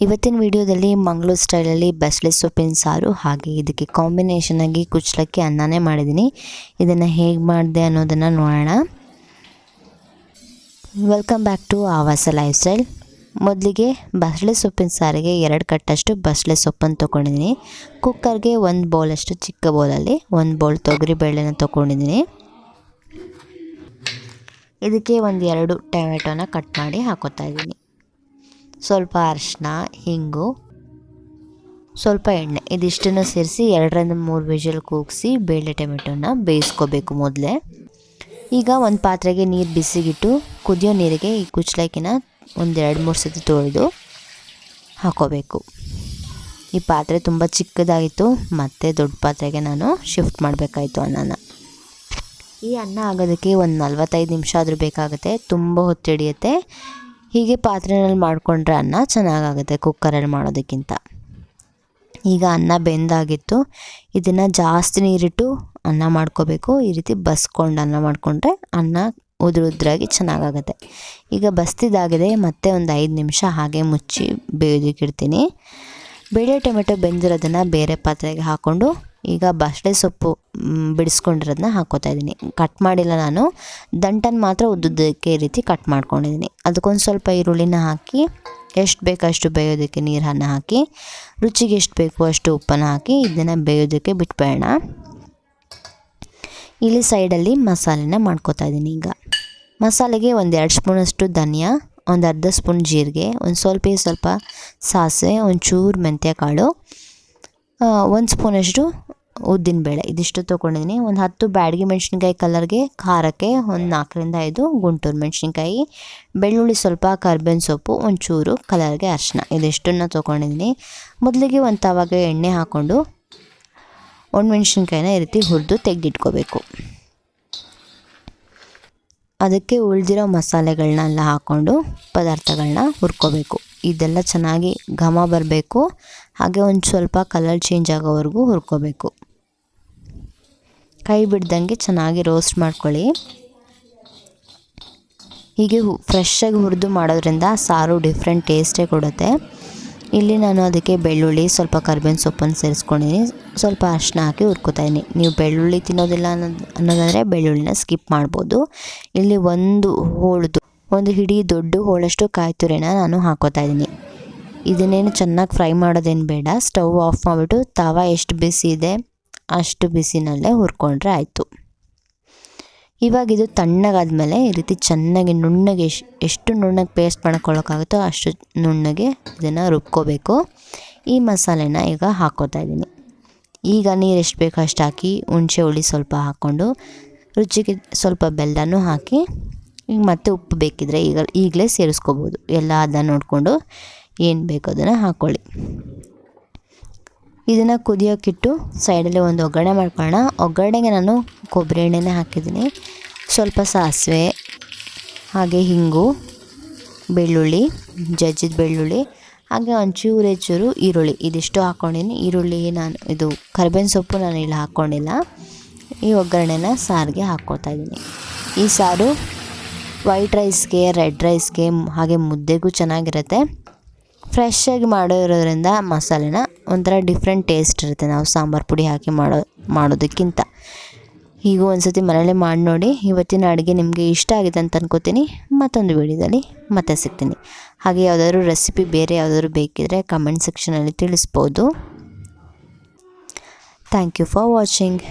ಇವತ್ತಿನ ವಿಡಿಯೋದಲ್ಲಿ ಮಂಗಳೂರು ಸ್ಟೈಲಲ್ಲಿ ಬಸಳೆ ಸೊಪ್ಪಿನ ಸಾರು ಹಾಗೆ ಇದಕ್ಕೆ ಕಾಂಬಿನೇಷನ್ ಆಗಿ ಕುಚ್ಚಲಕ್ಕಿ ಅನ್ನನೇ ಮಾಡಿದ್ದೀನಿ. ಇದನ್ನು ಹೇಗೆ ಮಾಡಿದೆ ಅನ್ನೋದನ್ನು ನೋಡೋಣ. ವೆಲ್ಕಮ್ ಬ್ಯಾಕ್ ಟು ಆವಾಸ ಲೈಫ್ ಸ್ಟೈಲ್. ಮೊದಲಿಗೆ ಬಸಳೆ ಸೊಪ್ಪಿನ ಸಾರಿಗೆ 2 ಕಟ್ಟಷ್ಟು ಬಸಳೆ ಸೊಪ್ಪನ್ನು ತೊಗೊಂಡಿದ್ದೀನಿ. ಕುಕ್ಕರ್ಗೆ 1 ಬೌಲಷ್ಟು ಚಿಕ್ಕ ಬೌಲಲ್ಲಿ 1 ಬೌಲ್ ತೊಗರಿ ಬೇಳೆನ ತೊಗೊಂಡಿದ್ದೀನಿ. ಇದಕ್ಕೆ 1-2 ಟೊಮೆಟೊನ ಕಟ್ ಮಾಡಿ ಹಾಕೋತಾ ಇದ್ದೀನಿ. ಸ್ವಲ್ಪ ಅರಿಶಿನ, ಹಿಂಗು, ಸ್ವಲ್ಪ ಎಣ್ಣೆ ಇದಿಷ್ಟನ್ನು ಸೇರಿಸಿ 2-3 ವಿಷಲ್ ಕೂಗಿಸಿ ಬೇಳೆ ಟೊಮೆಟೊನ ಬೇಯಿಸ್ಕೋಬೇಕು ಮೊದಲೇ. ಈಗ ಒಂದು ಪಾತ್ರೆಗೆ ನೀರು ಬಿಸಿಗಿಟ್ಟು ಕುದಿಯೋ ನೀರಿಗೆ ಈ ಕುಚ್ಚಲಕ್ಕಿನ 1-2-3 ಸತಿ ತೊಳೆದು ಹಾಕೋಬೇಕು. ಈ ಪಾತ್ರೆ ತುಂಬ ಚಿಕ್ಕದಾಗಿತ್ತು, ಮತ್ತು ದೊಡ್ಡ ಪಾತ್ರೆಗೆ ನಾನು ಶಿಫ್ಟ್ ಮಾಡಬೇಕಾಯಿತು ಅನ್ನನ. ಈ ಅನ್ನ ಆಗೋದಕ್ಕೆ 45 ನಿಮಿಷ ಆದರೂ ಬೇಕಾಗುತ್ತೆ, ತುಂಬ ಹೊತ್ತು ಹಿಡಿಯುತ್ತೆ. ಹೀಗೆ ಪಾತ್ರೆಯಲ್ಲಿ ಮಾಡಿಕೊಂಡ್ರೆ ಅನ್ನ ಚೆನ್ನಾಗಾಗುತ್ತೆ ಕುಕ್ಕರಲ್ಲಿ ಮಾಡೋದಕ್ಕಿಂತ. ಈಗ ಅನ್ನ ಬೆಂದಾಗಿತ್ತು. ಇದನ್ನು ಜಾಸ್ತಿ ನೀರಿಟ್ಟು ಅನ್ನ ಮಾಡ್ಕೋಬೇಕು. ಈ ರೀತಿ ಬಸ್ಕೊಂಡು ಅನ್ನ ಮಾಡಿಕೊಂಡ್ರೆ ಅನ್ನ ಉದುರಾಗಿ ಚೆನ್ನಾಗಾಗುತ್ತೆ. ಈಗ ಬಸ್ತಿದ್ದಾಗಿದೆ, ಮತ್ತೆ ಒಂದು 5 ನಿಮಿಷ ಹಾಗೆ ಮುಚ್ಚಿ ಬೇಯೋದಕ್ಕೆ ಇಡ್ತೀನಿ. ಬೇಳೆ ಟೊಮೆಟೊ ಬೆಂದಿರೋದನ್ನು ಬೇರೆ ಪಾತ್ರೆಗೆ ಹಾಕ್ಕೊಂಡು ಈಗ ಬಸಳೆ ಸೊಪ್ಪು ಬಿಡಿಸ್ಕೊಂಡಿರೋದನ್ನ ಹಾಕ್ಕೋತಾ ಇದ್ದೀನಿ. ಕಟ್ ಮಾಡಿಲ್ಲ ನಾನು, ದಂಟನ್ನು ಮಾತ್ರ ಉದ್ದುದ್ದಕ್ಕೆ ಈ ರೀತಿ ಕಟ್ ಮಾಡ್ಕೊಂಡಿದ್ದೀನಿ. ಅದಕ್ಕೊಂದು ಸ್ವಲ್ಪ ಈರುಳ್ಳಿನ ಹಾಕಿ ಎಷ್ಟು ಬೇಕೋ ಅಷ್ಟು ಬೇಯೋದಕ್ಕೆ ನೀರನ್ನು ಹಾಕಿ ರುಚಿಗೆ ಎಷ್ಟು ಬೇಕೋ ಅಷ್ಟು ಉಪ್ಪನ್ನು ಹಾಕಿ ಇದನ್ನು ಬೇಯೋದಕ್ಕೆ ಬಿಟ್ಬೇಡ. ಇಲ್ಲಿ ಸೈಡಲ್ಲಿ ಮಸಾಲೆನ ಮಾಡ್ಕೋತಾ ಇದ್ದೀನಿ. ಈಗ ಮಸಾಲೆಗೆ 1-2 ಸ್ಪೂನಷ್ಟು ಧನಿಯಾ, 1/2 ಸ್ಪೂನ್ ಜೀರಿಗೆ, ಸ್ವಲ್ಪ ಸಾಸಿವೆ, ಒಂಚೂರು ಮೆಂತ್ಯ ಕಾಳು, 1 ಸ್ಪೂನಷ್ಟು ಉದ್ದಿನಬೇಳೆ ಇದಿಷ್ಟು ತೊಗೊಂಡಿದ್ದೀನಿ. ಒಂದು 10 ಬ್ಯಾಡಗಿ ಮೆಣಸಿನ್ಕಾಯಿ ಕಲರ್ಗೆ, ಖಾರಕ್ಕೆ 4-5 ಗುಂಟೂರು ಮೆಣಸಿನ್ಕಾಯಿ, ಬೆಳ್ಳುಳ್ಳಿ ಸ್ವಲ್ಪ, ಕರ್ಬೇವಿನ ಸೊಪ್ಪು, ಒಂಚೂರು ಕಲರ್ಗೆ ಅರಿಶಿನ ಇದಿಷ್ಟನ್ನು ತೊಗೊಂಡಿದ್ದೀನಿ. ಮೊದಲಿಗೆ ಒಂದು ತವಾಗೆ ಎಣ್ಣೆ ಹಾಕ್ಕೊಂಡು ಒಣಮೆಣ್ಸಿನ್ಕಾಯಿನ ಈ ರೀತಿ ಹುರಿದು ತೆಗೆದಿಟ್ಕೋಬೇಕು. ಅದಕ್ಕೆ ಉಳಿದಿರೋ ಮಸಾಲೆಗಳನ್ನೆಲ್ಲ ಹಾಕ್ಕೊಂಡು ಪದಾರ್ಥಗಳನ್ನ ಹುರ್ಕೋಬೇಕು. ಇದೆಲ್ಲ ಚೆನ್ನಾಗಿ ಘಮ ಬರಬೇಕು. ಹಾಗೆ ಒಂದು ಸ್ವಲ್ಪ ಕಲರ್ ಚೇಂಜ್ ಆಗೋವರೆಗೂ ಹುರ್ಕೋಬೇಕು. ಕೈ ಬಿಡ್ದಂಗೆ ಚೆನ್ನಾಗಿ ರೋಸ್ಟ್ ಮಾಡ್ಕೊಳ್ಳಿ. ಹೀಗೆ ಫ್ರೆಶ್ಶಾಗಿ ಹುರಿದು ಮಾಡೋದ್ರಿಂದ ಸಾರು ಡಿಫ್ರೆಂಟ್ ಟೇಸ್ಟೇ ಕೊಡುತ್ತೆ. ಇಲ್ಲಿ ನಾನು ಅದಕ್ಕೆ ಬೆಳ್ಳುಳ್ಳಿ, ಸ್ವಲ್ಪ ಕರ್ಬೇವಿನ ಸೊಪ್ಪನ್ನು ಸೇರಿಸ್ಕೊಂಡಿದ್ದೀನಿ. ಸ್ವಲ್ಪ ಅರಿಶಿನ ಹಾಕಿ ಹುರ್ಕೋತಾ ಇದ್ದೀನಿ. ನೀವು ಬೆಳ್ಳುಳ್ಳಿ ತಿನ್ನೋದಿಲ್ಲ ಅನ್ನೋದಾದರೆ ಬೆಳ್ಳುಳ್ಳಿನ ಸ್ಕಿಪ್ ಮಾಡ್ಬೋದು. ಇಲ್ಲಿ ಒಂದು ಹಿಡಿ ದೊಡ್ಡ ಹೋಳಷ್ಟು ಕಾಯಿ ತುರಿನ ನಾನು ಹಾಕೋತಾ ಇದ್ದೀನಿ. ಇದನ್ನೇನು ಚೆನ್ನಾಗಿ ಫ್ರೈ ಮಾಡೋದೇನು ಬೇಡ. ಸ್ಟವ್ ಆಫ್ ಮಾಡಿಬಿಟ್ಟು ತವ ಎಷ್ಟು ಬಿಸಿ ಇದೆ ಅಷ್ಟು ಬಿಸಿನಲ್ಲೇ ಹುರ್ಕೊಂಡ್ರೆ ಆಯಿತು. ಇವಾಗ ಇದು ತಣ್ಣಗಾದ್ಮೇಲೆ ಈ ರೀತಿ ಚೆನ್ನಾಗಿ ನುಣ್ಣಗೆ ಎಷ್ಟು ನುಣ್ಣಗೆ ಪೇಸ್ಟ್ ಮಾಡ್ಕೊಳ್ಳೋಕ್ಕಾಗುತ್ತೋ ಅಷ್ಟು ನುಣ್ಣಗೆ ಇದನ್ನು ರುಬ್ಕೋಬೇಕು. ಈ ಮಸಾಲೆನ ಈಗ ಹಾಕ್ಕೋತಾ ಇದ್ದೀನಿ. ಈಗ ನೀರು ಎಷ್ಟು ಬೇಕೋ ಅಷ್ಟು ಹಾಕಿ ಹುಣಸೆ ಹುಳಿ ಸ್ವಲ್ಪ ಹಾಕ್ಕೊಂಡು ರುಚಿಗೆ ಸ್ವಲ್ಪ ಬೆಲ್ಲನೂ ಹಾಕಿ ಈಗ ಮತ್ತೆ ಉಪ್ಪು ಬೇಕಿದ್ರೆ ಈಗಲೇ ಸೇರಿಸ್ಕೋಬೋದು. ಎಲ್ಲ ಅದನ್ನು ನೋಡಿಕೊಂಡು ಏನು ಬೇಕೋ ಅದನ್ನು ಹಾಕ್ಕೊಳ್ಳಿ. ಇದನ್ನು ಕುದಿಯೋಕ್ಕಿಟ್ಟು ಸೈಡಲ್ಲಿ ಒಂದು ಒಗ್ಗರಣೆ ಮಾಡ್ಕೊಳ್ಳೋಣ. ಒಗ್ಗರಣೆಗೆ ನಾನು ಕೊಬ್ಬರಿ ಎಣ್ಣೆನೇ ಹಾಕಿದ್ದೀನಿ. ಸ್ವಲ್ಪ ಸಾಸಿವೆ, ಹಾಗೆ ಹಿಂಗು, ಬೆಳ್ಳುಳ್ಳಿ, ಜಜ್ಜಿದ ಬೆಳ್ಳುಳ್ಳಿ, ಹಾಗೆ ಒಂಚೂರು ಈರುಳ್ಳಿ ಇದಿಷ್ಟು ಹಾಕ್ಕೊಂಡಿದ್ದೀನಿ. ಈರುಳ್ಳಿ ಇದು ಕರಿಬೇವಿನ ಸೊಪ್ಪು ನಾನು ಇಲ್ಲಿ ಹಾಕ್ಕೊಂಡಿಲ್ಲ. ಈ ಒಗ್ಗರಣೆನ ಸಾರಿಗೆ ಹಾಕ್ಕೊತಾ ಇದ್ದೀನಿ. ಈ ಸಾರು ವೈಟ್ ರೈಸ್ಗೆ, ರೆಡ್ ರೈಸ್ಗೆ, ಹಾಗೆ ಮುದ್ದೆಗೂ ಚೆನ್ನಾಗಿರುತ್ತೆ. ಫ್ರೆಶ್ಶಾಗಿ ಮಾಡಿರೋದ್ರಿಂದ ಮಸಾಲೆನ ಒಂಥರ ಡಿಫ್ರೆಂಟ್ ಟೇಸ್ಟ್ ಇರುತ್ತೆ ನಾವು ಸಾಂಬಾರು ಪುಡಿ ಹಾಕಿ ಮಾಡೋದಕ್ಕಿಂತ. ಹೀಗೂ ಒಂದು ಸತಿ ಮನೇಲಿ ಮಾಡಿ ನೋಡಿ. ಇವತ್ತಿನ ಅಡುಗೆ ನಿಮಗೆ ಇಷ್ಟ ಆಗಿದೆ ಅಂತ ಅನ್ಕೋತೀನಿ. ಮತ್ತೊಂದು ವಿಡಿಯೋದಲ್ಲಿ ಮತ್ತೆ ಸಿಗ್ತೀನಿ. ಹಾಗೆ ಯಾವುದಾದ್ರೂ ರೆಸಿಪಿ ಬೇರೆ ಯಾವುದಾದ್ರೂ ಬೇಕಿದ್ರೆ ಕಮೆಂಟ್ ಸೆಕ್ಷನಲ್ಲಿ ತಿಳಿಸ್ಬೋದು. Thank you for watching.